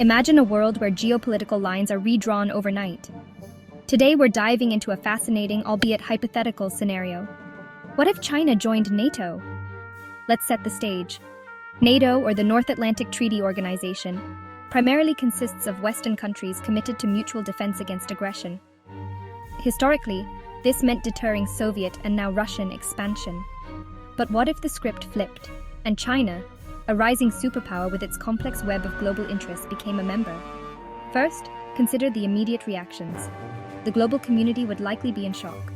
Imagine a world where geopolitical lines are redrawn overnight. Today, we're diving into a fascinating, albeit hypothetical, scenario. What if China joined NATO? Let's set the stage. NATO, or the North Atlantic Treaty Organization, primarily consists of Western countries committed to mutual defense against aggression. Historically, this meant deterring Soviet and now Russian expansion. But what if the script flipped, and China, a rising superpower with its complex web of global interests, became a member? First, consider the immediate reactions. The global community would likely be in shock.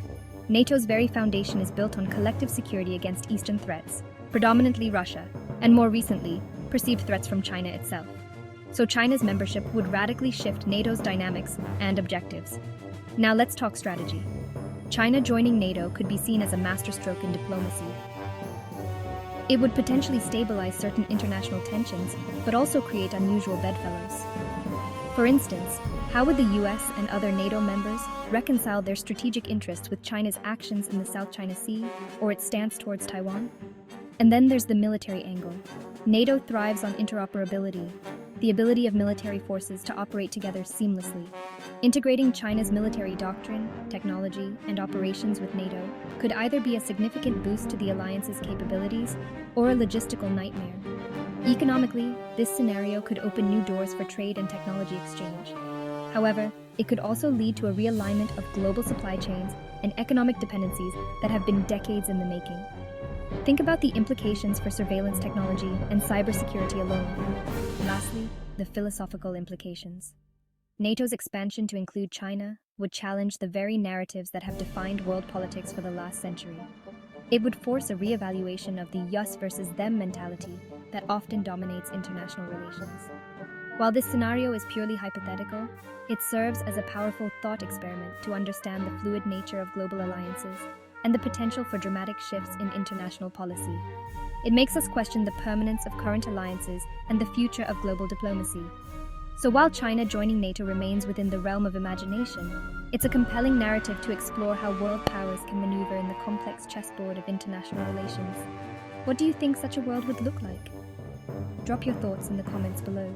NATO's very foundation is built on collective security against Eastern threats, predominantly Russia, and more recently, perceived threats from China itself. So China's membership would radically shift NATO's dynamics and objectives. Now let's talk strategy. China joining NATO could be seen as a masterstroke in diplomacy. It would potentially stabilize certain international tensions, but also create unusual bedfellows. For instance, how would the US and other NATO members reconcile their strategic interests with China's actions in the South China Sea or its stance towards Taiwan? And then there's the military angle. NATO thrives on interoperability, the ability of military forces to operate together seamlessly. Integrating China's military doctrine, technology, and operations with NATO could either be a significant boost to the alliance's capabilities or a logistical nightmare. Economically, this scenario could open new doors for trade and technology exchange. However, it could also lead to a realignment of global supply chains and economic dependencies that have been decades in the making. Think about the implications for surveillance technology and cybersecurity alone. Lastly, the philosophical implications. NATO's expansion to include China would challenge the very narratives that have defined world politics for the last century. It would force a re-evaluation of the us versus them mentality that often dominates international relations. While this scenario is purely hypothetical, it serves as a powerful thought experiment to understand the fluid nature of global alliances and the potential for dramatic shifts in international policy. It makes us question the permanence of current alliances and the future of global diplomacy. So while China joining NATO remains within the realm of imagination, it's a compelling narrative to explore how world powers can maneuver in the complex chessboard of international relations. What do you think such a world would look like? Drop your thoughts in the comments below.